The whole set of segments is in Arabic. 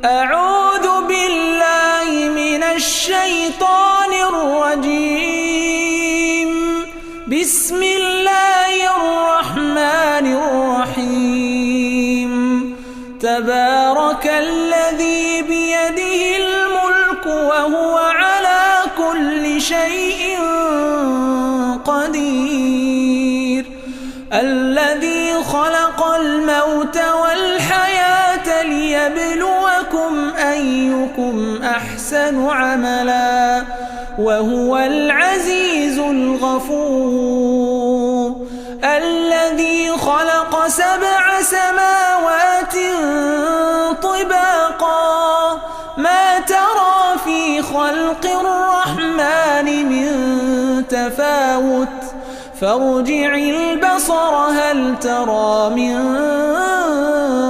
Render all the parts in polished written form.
أعوذ بالله من الشيطان الرجيم. بسم الله الرحمن الرحيم. تبارك الذي بيده الملك وهو على كل شيء قدير. الذي خلق الموت والحياة ليبلوكم أيكم أحسن عملا وهو العزيز الغفور. الذي خلق 7 سماوات طباقا ما ترى في خلق الرحمن من تفاوت فارجع البصر هل ترى من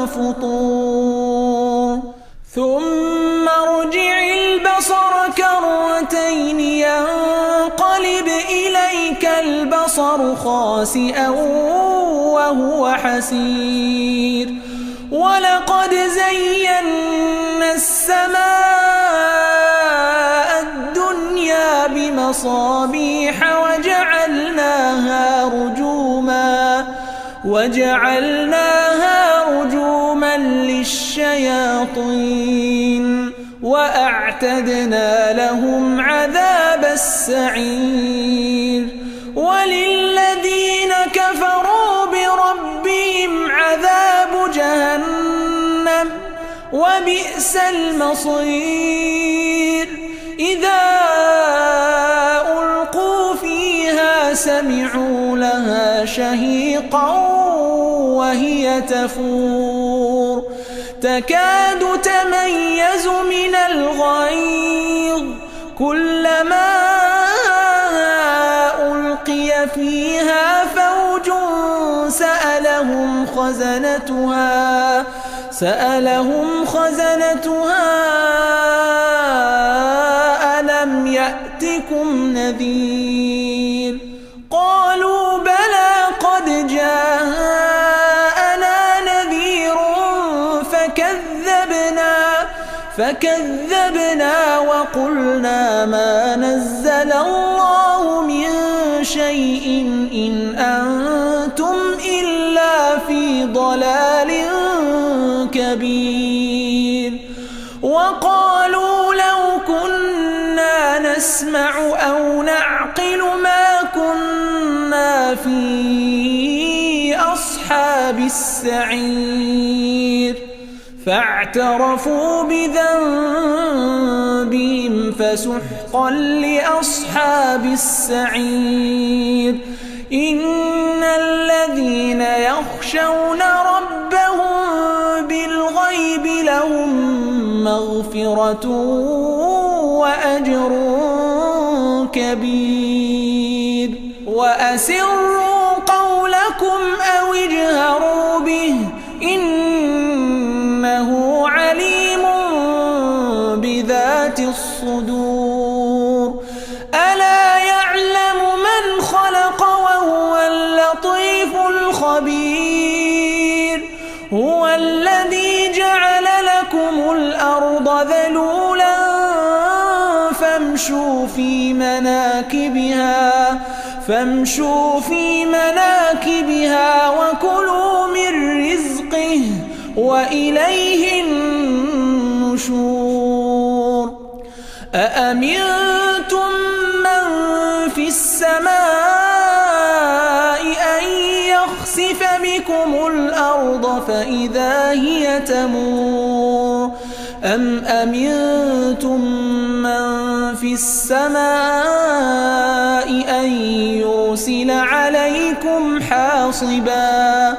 فطور ثم ارجع البصر كرتين ينقلب إليك البصر خاسئا وهو حسير. ولقد زينا السماء الدنيا بمصابيح وجعلناها رجوما للشياطين وأعتدنا لهم عذاب السعير. وللذين كفروا بربهم عذاب جهنم وبئس المصير. إذا ألقوا فيها سمعوا لها شهيقا وهي تفور تكاد تميز من الغيظ كلما ألقي فيها فوج سألهم خزنتها ألم يأتكم نذير. قالوا بلى قد جاءنا نذير فكذبنا وقلنا ما نزل الله من شيء إن أنتم إلا في ضلال كبير. وقالوا لو كنا نسمع أو نعقل ما كنا في أصحاب السعير. فاعترفوا بذنبهم فسحقا لأصحاب السعير. إن الذين يخشون ربهم بالغيب لهم مغفرة وأجر كبير. وأسروا قولكم أو اجهروا به إنه عليم بذات الصدور. ألا يعلم من خلق وهو اللطيف الخبير. هو الذي جعل لكم الأرض ذلولا فامشوا في مناكبها وكلوا من رزقه وإليه النشور. أأمنتم من في السماء أن يخسف بكم الأرض فإذا هي تمور أم أمنتم من في السماء أن يرسل عليكم حاصبا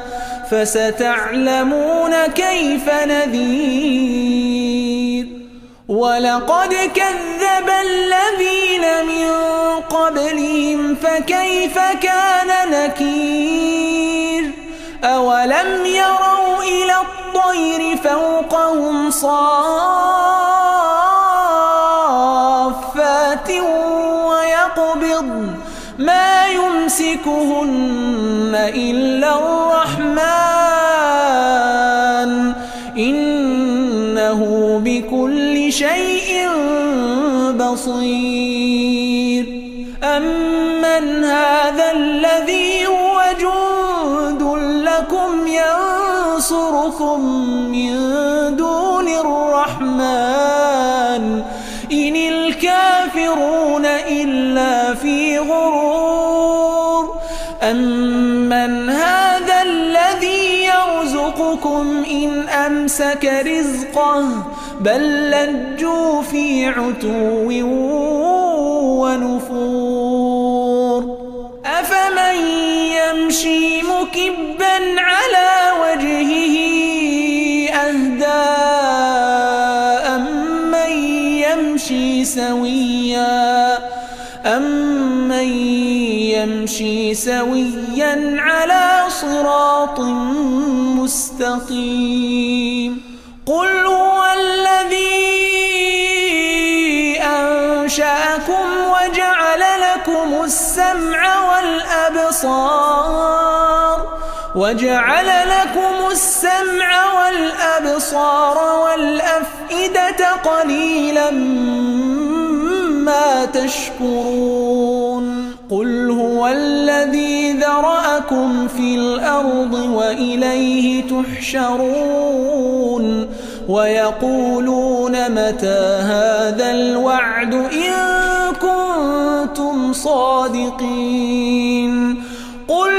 فستعلمون كيف نذير. ولقد كذب الذين من قبلهم فكيف كان نكير. أولم يروا إلى الطير فوقهم صافات ويقبضن ما يمسكهن إلا الرحمن إنه بكل شيء بصير أمن هذا الذي هو جند لكم ينصركم من دون الرحمن إن الكافرون إلا في غرور أمن هذا الذي يرزقكم إن أمسك رزقه بل لجوا في عتو ونفور أفمن يمشي مكبا على وجهه أهدى أمن يمشي سويا على صراط مستقيم قل هو الذي أنشأكم وجعل لكم السمع والأبصار والأفئدة قليلا ما تشكرون قل هو الذي ذرأكم في الأرض وإليه تحشرون ويقولون متى هذا الوعد إن كنتم صادقين قل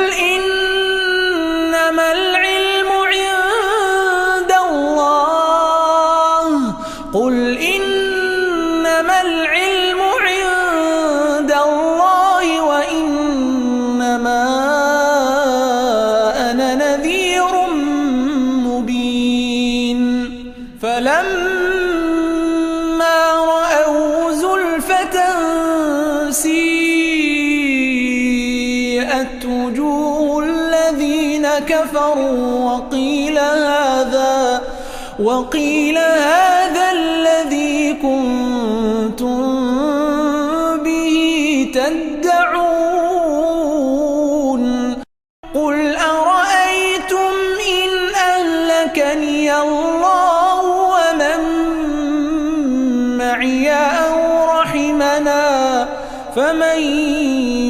إنما العلم عند الله وإنما أنا نذير مبين فلما رأوا زلفة سيئت وجوه الذين كفروا وقيل هذا الذي كنتم به تدعون قل أرأيتم إن أهلكني الله ومن معي أو رحمنا فمن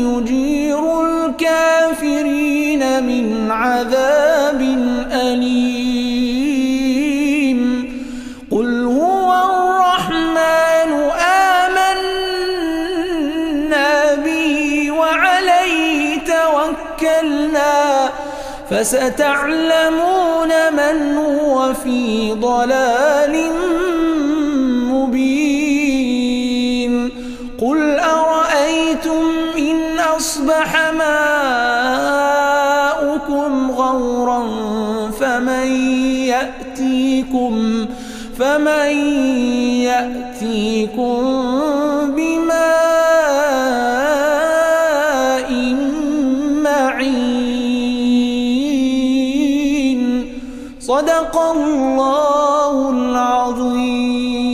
يجير الكافرين من عذاب أليم قل هو الرحمن آمنا به وعليه توكلنا فستعلمون من هو في ضلال مبين قل أرأيتم إن أصبح ماؤكم غورا فمن يأتيكم بماء معين صدق الله العظيم.